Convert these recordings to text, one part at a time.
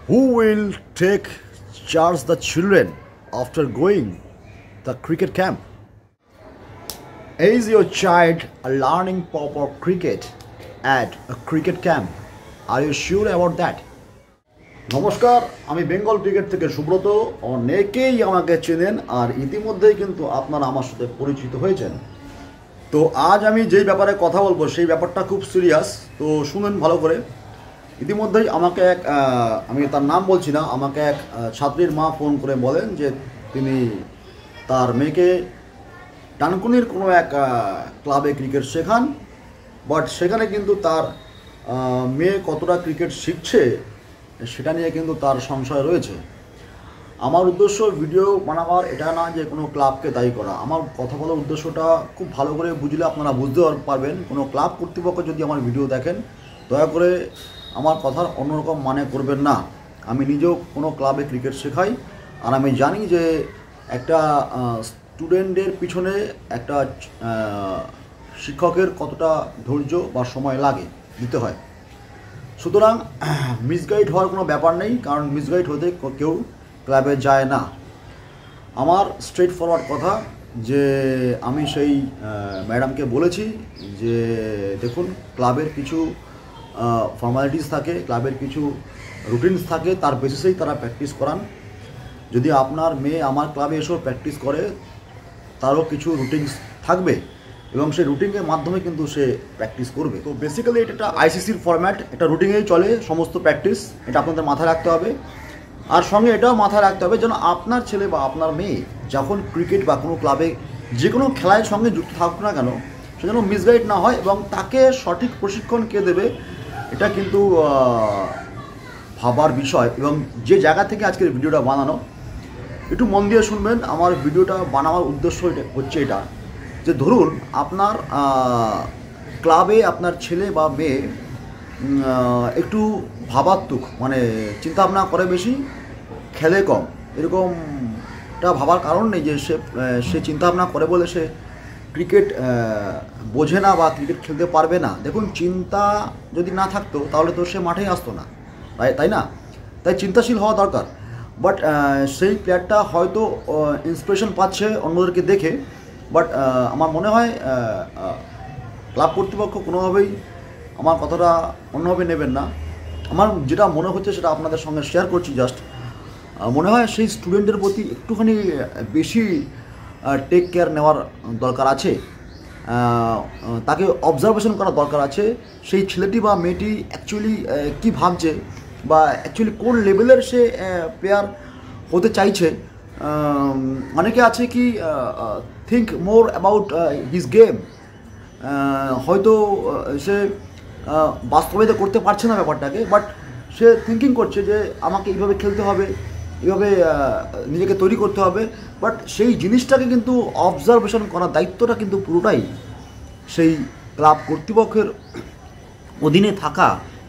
Who will take charge the children after going the cricket camp? Is your child learning proper cricket at a cricket camp? Are you sure about that? নমস্কার, আমি Bengal cricket থেকে সুব্রত। অনেকেই আমাকে চেনেন আর ইতিমধ্যেই কিন্তু আপনারা আমার সাথে পরিচিত হয়েছেন। তো আজ আমি যেই ব্যাপারে কথা বলবো সেই ব্যাপারটা খুব সিরিয়াস, তো শুনেন ভালো করে। ইতিমধ্যেই আমাকে আমি তার নাম বলছি না, আমাকে এক ছাত্রীর মা ফোন করে বলেন যে তিনি তার মেয়েকে ডানকুনির কোনো এক ক্লাবে ক্রিকেট শেখান, বাট সেখানে কিন্তু তার মেয়ে কতটা ক্রিকেট শিখছে সেটা নিয়ে কিন্তু তার সংশয় রয়েছে। আমার উদ্দেশ্য ভিডিও বানাবার এটা না যে কোনো ক্লাবকে দায়ী করা। আমার কথা বলার উদ্দেশ্যটা খুব ভালো করে বুঝলে আপনারা বুঝতে পারবেন। কোনো ক্লাব কর্তৃপক্ষ যদি আমার ভিডিও দেখেন, দয়া করে আমার কথার অন্যরকম মানে করবেন না। আমি নিজেও কোনো ক্লাবে ক্রিকেট শেখাই, আর আমি জানি যে একটা স্টুডেন্টের পিছনে একটা শিক্ষকের কতটা ধৈর্য বা সময় লাগে দিতে হয়। সুতরাং মিসগাইড হওয়ার কোনো ব্যাপার নেই, কারণ মিসগাইড হতে কেউ ক্লাবে যায় না। আমার স্ট্রেট ফরওয়ার্ড কথা যে আমি সেই ম্যাডামকে বলেছি যে দেখুন, ক্লাবের কিছু ফর্মালিটিস থাকে, ক্লাবের কিছু রুটিনস থাকে, তার বেসিসেই তারা প্র্যাকটিস করান। যদি আপনার মেয়ে আমার ক্লাবে এসেও প্র্যাকটিস করে, তারও কিছু রুটিনস থাকবে এবং সেই রুটিনের মাধ্যমে কিন্তু সে প্র্যাকটিস করবে। তো বেসিক্যালি এটা একটা আইসিসির ফরম্যাট, এটা রুটিনেই চলে সমস্ত প্র্যাকটিস, এটা আপনাদের মাথায় রাখতে হবে। আর সঙ্গে এটাও মাথায় রাখতে হবে যেন আপনার ছেলে বা আপনার মেয়ে যখন ক্রিকেট বা কোনো ক্লাবে যে কোনো খেলার সঙ্গে যুক্ত থাকুক না কেন, সে যেন মিসগাইড না হয় এবং তাকে সঠিক প্রশিক্ষণ কে দেবে এটা কিন্তু ভাবার বিষয়। এবং যে জায়গা থেকে আজকের ভিডিওটা বানানো, একটু মন দিয়ে শুনবেন। আমার ভিডিওটা বানাবার উদ্দেশ্য হচ্ছে এটা যে ধরুন আপনার ক্লাবে আপনার ছেলে বা মেয়ে একটু ভাবাত্মক, মানে চিন্তাভাবনা করে বেশি, খেলে কম, এরকমটা ভাবার কারণ নেই যে সে চিন্তাভাবনা করে বলে সে ক্রিকেট বোঝে না বা ক্রিকেট খেলতে পারবে না। দেখুন, চিন্তা যদি না থাকতো তাহলে তো সে মাঠেই আসতো না, তাই না? তাই চিন্তাশীল হওয়া দরকার। বাট সেই প্লেয়ারটা হয়তো ইন্সপিরেশন পাচ্ছে অন্যদেরকে দেখে, বাট আমার মনে হয় ক্লাব কর্তৃপক্ষ কোনোভাবেই আমার কথাটা অন্যভাবে নেবেন না। আমার যেটা মনে হচ্ছে সেটা আপনাদের সঙ্গে শেয়ার করছি। জাস্ট মনে হয় সেই স্টুডেন্টের প্রতি একটুখানি বেশি টেক কেয়ার নেওয়ার দরকার আছে, তাকে অবজারভেশন করার দরকার আছে। সেই ছেলেটি বা মেয়েটি অ্যাকচুয়ালি কী ভাবছে বা অ্যাকচুয়ালি কোন লেভেলের সে প্লেয়ার হতে চাইছে। অনেকে আছে কি think more about his game, হয়তো সে বাস্তবায়িত করতে পারছে না ব্যাপারটাকে, বাট সে থিঙ্কিং করছে যে আমাকে এইভাবে খেলতে হবে, এইভাবে নিজেকে তৈরি করতে হবে। বাট সেই জিনিসটাকে কিন্তু অবজারভেশন করার দায়িত্বটা কিন্তু পুরোটাই সেই ক্লাব কর্তৃপক্ষের অধীনে থাকা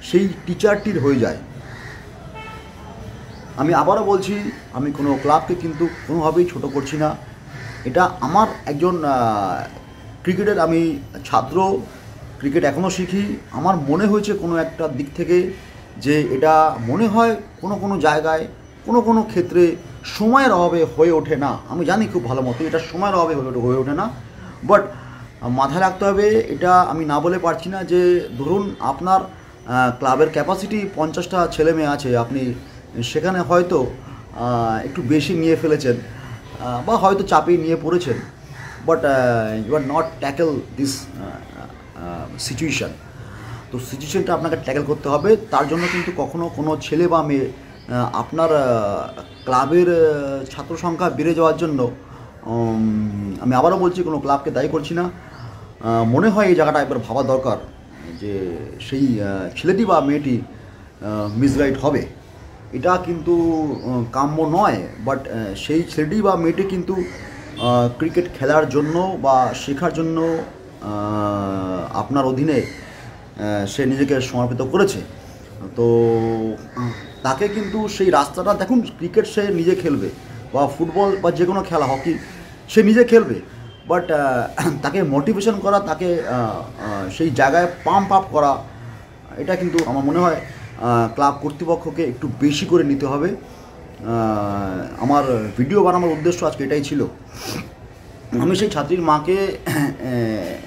সেই টিচারটির হয়ে যায়। আমি আবারও বলছি, আমি কোনো ক্লাবকে কিন্তু কোনোভাবেই ছোট করছি না। এটা আমার একজন ক্রিকেটের আমি ছাত্র, ক্রিকেট এখনও শিখি। আমার মনে হয়েছে কোনো একটা দিক থেকে যে এটা মনে হয় কোনো জায়গায় কোনো ক্ষেত্রে সময়ের অভাবে হয়ে ওঠে না। আমি জানি খুব ভালো মতো এটা সময়ের অভাবে হয়ে ওঠে না, বাট মাথায় রাখতে হবে এটা আমি না বলে পারছি না যে ধরুন আপনার ক্লাবের ক্যাপাসিটি 50টা ছেলে মেয়ে আছে, আপনি সেখানে হয়তো একটু বেশি নিয়ে ফেলেছেন বা হয়তো চাপিয়ে নিয়ে পড়েছেন, but you are not tackle this situation. তো সিচুয়েশানটা আপনাকে ট্যাকেল করতে হবে। তার জন্য কিন্তু কখনো কোনো ছেলে বা মেয়ে আপনার ক্লাবের ছাত্র সংখ্যা বেড়ে যাওয়ার জন্য, আমি আবারও বলছি কোনো ক্লাবকে দায়ী করছি না, মনে হয় এই জায়গাটা একবার ভাবা দরকার যে সেই ছেলেটি বা মেয়েটি মিসগাইড হবে, এটা কিন্তু কাম্য নয়। বাট সেই ছেলেটি বা মেয়েটি কিন্তু ক্রিকেট খেলার জন্য বা শেখার জন্য আপনার অধীনে সে নিজেকে সমর্পিত করেছে। তো তাকে কিন্তু সেই রাস্তাটা দেখুন, ক্রিকেট সে নিজে খেলবে বা ফুটবল বা যে কোনো খেলা, হকি সে নিজে খেলবে, বাট তাকে মোটিভেশন করা, তাকে সেই জায়গায় পাম্প আপ করা, এটা কিন্তু আমার মনে হয় ক্লাব কর্তৃপক্ষকে একটু বেশি করে নিতে হবে। আমার ভিডিও বানানোর উদ্দেশ্য আজকে এটাই ছিল। আমি সেই ছাত্রীর মাকে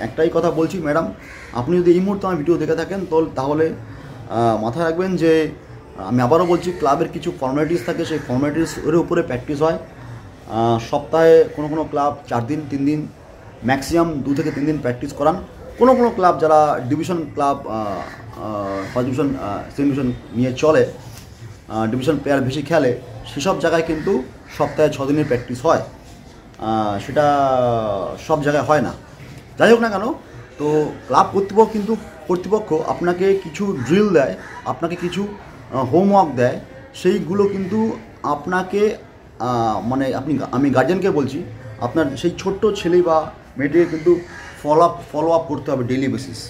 একটাই কথা বলছি, ম্যাডাম আপনি যদি এই মুহূর্তে আমার ভিডিও দেখে থাকেন তাহলে মাথায় রাখবেন যে আমি আবারও বলছি, ক্লাবের কিছু ফর্মালিটিস থাকে, সেই ফর্মালিটিসের উপরে প্র্যাকটিস হয়। সপ্তাহে কোনো ক্লাব 4 দিন 3 দিন ম্যাক্সিমাম 2 থেকে 3 দিন প্র্যাকটিস করান। কোনো ক্লাব যারা division club, first division, second division নিয়ে চলে, ডিভিশন প্লেয়ার বেশি খেলে, সেসব জায়গায় কিন্তু সপ্তাহে 6 দিনের প্র্যাকটিস হয়। সেটা সব জায়গায় হয় না। যাই হোক না কেন, তো ক্লাব কর্তৃপক্ষ আপনাকে কিছু ড্রিল দেয়, আপনাকে কিছু হোমওয়ার্ক দেয়, সেইগুলো কিন্তু আপনাকে মানে আমি গার্জেনকে বলছি, আপনার সেই ছোট্ট ছেলে বা মেয়েটিকে কিন্তু ফলো আপ করতে হবে ডেইলি বেসিস।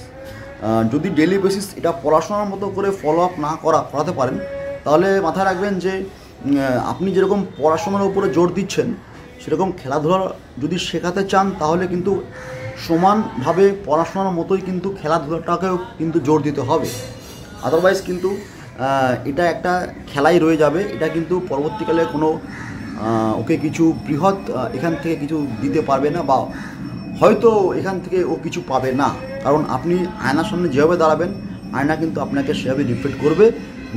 যদি ডেইলি বেসিস এটা পড়াশোনার মতো করে ফলো আপ না করাতে পারেন, তাহলে মাথায় রাখবেন যে আপনি যেরকম পড়াশোনার উপরে জোর দিচ্ছেন, সেরকম খেলাধুলা যদি শেখাতে চান, তাহলে কিন্তু সমানভাবে পড়াশোনার মতোই কিন্তু খেলাধুলাটাকেও কিন্তু জোর দিতে হবে। আদারওয়াইজ কিন্তু এটা একটা খেলাই রয়ে যাবে। এটা কিন্তু পরবর্তীকালে কোনো ওকে কিছু বৃহৎ এখান থেকে কিছু দিতে পারবে না, বা হয়তো এখান থেকে ও কিছু পাবে না। কারণ আপনি আয়নার সামনে যেভাবে দাঁড়াবেন, আয়না কিন্তু আপনাকে সেভাবে রিফ্লেক্ট করবে।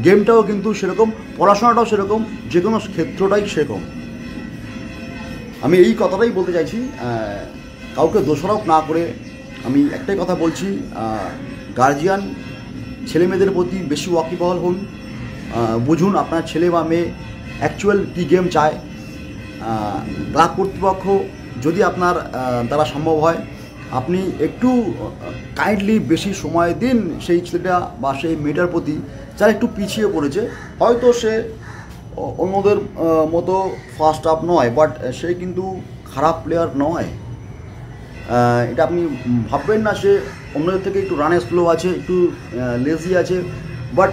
গেমটাও কিন্তু সেরকম, পড়াশোনাটাও সেরকম, যে কোনো ক্ষেত্রটাই সেরকম। আমি এই কথাটাই বলতে চাইছি, কাউকে দোষারোপ না করে আমি একটাই কথা বলছি, গার্জিয়ান ছেলে মেয়েদের প্রতি বেশি ওয়াকিবহাল হন, বুঝুন আপনার ছেলে বা মেয়ে অ্যাকচুয়াল কী গেম চায়। ক্লাব কর্তৃপক্ষ যদি আপনার দ্বারা সম্ভব হয়, আপনি একটু কাইন্ডলি বেশি সময় দিন সেই ছেলেটা বা সেই মেয়েটার প্রতি যারা একটু পিছিয়ে পড়েছে। হয়তো সে অন্যদের মতো ফার্স্ট আপ নয়, বাট সে কিন্তু খারাপ প্লেয়ার নয়। এটা আপনি ভাববেন না সে অন্যদের থেকে একটু রানে স্লো আছে, একটু লেজি আছে, বাট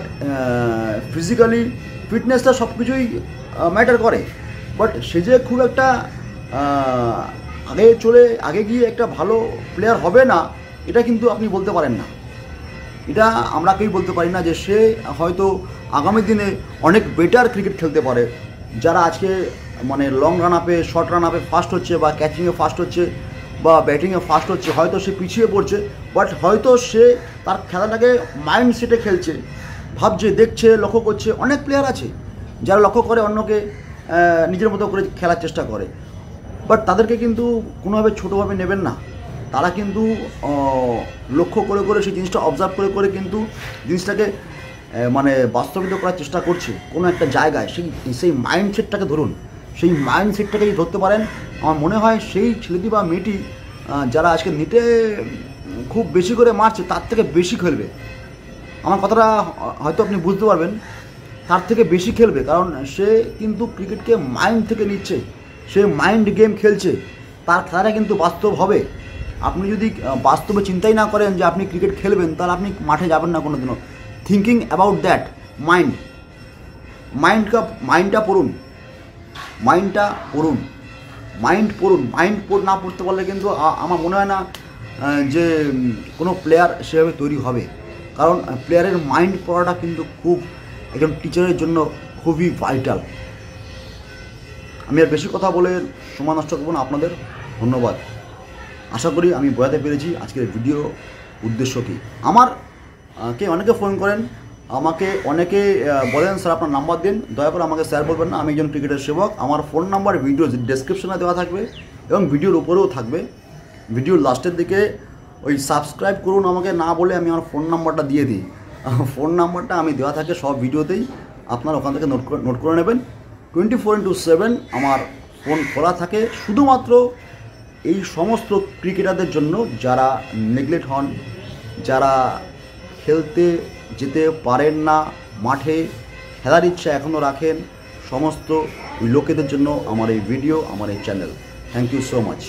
ফিজিক্যালি ফিটনেসটা সব কিছুই ম্যাটার করে। বাট সে যে খুব একটা আগে গিয়ে একটা ভালো প্লেয়ার হবে না, এটা কিন্তু আপনি বলতে পারেন না। এটা আমরা কেউ বলতে পারি না যে সে হয়তো আগামী দিনে অনেক বেটার ক্রিকেট খেলতে পারে। যারা আজকে মানে লং রান আপে, শর্ট রান আপে ফাস্ট হচ্ছে, বা ক্যাচিংয়ে ফাস্ট হচ্ছে, বা ব্যাটিংয়ে ফাস্ট হচ্ছে, হয়তো সে পিছিয়ে পড়ছে, বাট হয়তো সে তার খেলাটাকে মাইন্ড সেটে খেলছে, ভাবছে, দেখছে, লক্ষ্য করছে। অনেক প্লেয়ার আছে যারা লক্ষ্য করে অন্যকে নিজের মতো করে খেলার চেষ্টা করে, বাট তাদেরকে কিন্তু কোনোভাবে ছোটোভাবে নেবেন না। তারা কিন্তু লক্ষ্য করে সেই জিনিসটা অবজার্ভ করে কিন্তু জিনিসটাকে মানে বাস্তবিত করার চেষ্টা করছে কোনো একটা জায়গায়। সেই মাইন্ডসেটটাকে ধরুন, সেই মাইন্ডসেটটাকে যদি ধরতে পারেন, আমার মনে হয় সেই ছেলেটি বা মেয়েটি যারা আজকে নেটে খুব বেশি করে মারছে, তার থেকে বেশি খেলবে। আমার কথাটা হয়তো আপনি বুঝতে পারবেন, তার থেকে বেশি খেলবে। কারণ সে কিন্তু ক্রিকেটকে মাইন্ড থেকে নিচ্ছে, সে মাইন্ড গেম খেলছে, তার খেলাটা কিন্তু বাস্তব হবে। আপনি যদি বাস্তবে চিন্তাই না করেন যে আপনি ক্রিকেট খেলবেন, তাহলে আপনি মাঠে যাবেন না কোনো দিনও। থিঙ্কিং অ্যাবাউট দ্যাট মাইন্ডটা পড়ুন, মাইন্ড না পড়তে পারলে কিন্তু আমার মনে হয় না যে কোনো প্লেয়ার সেভাবে তৈরি হবে। কারণ প্লেয়ারের মাইন্ড পড়াটা কিন্তু খুব একজন টিচারের জন্য খুবই ভাইটাল। আমি আর বেশি কথা বলে সময় নষ্ট করবো না আপনাদের। ধন্যবাদ। আশা করি আমি বোঝাতে পেরেছি আজকের ভিডিও উদ্দেশ্য কী। অনেকে ফোন করেন, আমাকে অনেকে বলেন স্যার আপনার নাম্বার দিন। দয়া করে আমাকে স্যার বলবেন না, আমি একজন ক্রিকেটের সেবক। আমার ফোন নাম্বার ভিডিও ডেসক্রিপশনে দেওয়া থাকবে এবং ভিডিওর উপরেও থাকবে। ভিডিওর লাস্টের দিকে ওই সাবস্ক্রাইব করুন আমাকে না বলে আমি আমার ফোন নাম্বারটা দিয়ে দিই। ফোন নাম্বারটা আমি দেওয়া থাকে সব ভিডিওতেই, আপনারা ওখান থেকে নোট করে নেবেন। 24/7 আমার ফোন খোলা থাকে, শুধুমাত্র এই সমস্ত ক্রিকেটারদের জন্য যারা নেগলেক্ট হন, যারা খেলতে যেতে পারেন না, মাঠে খেলার ইচ্ছা এখনও রাখেন, সমস্ত ওই লোকেদের জন্য আমার এই ভিডিও, আমার এই channel. Thank you so much.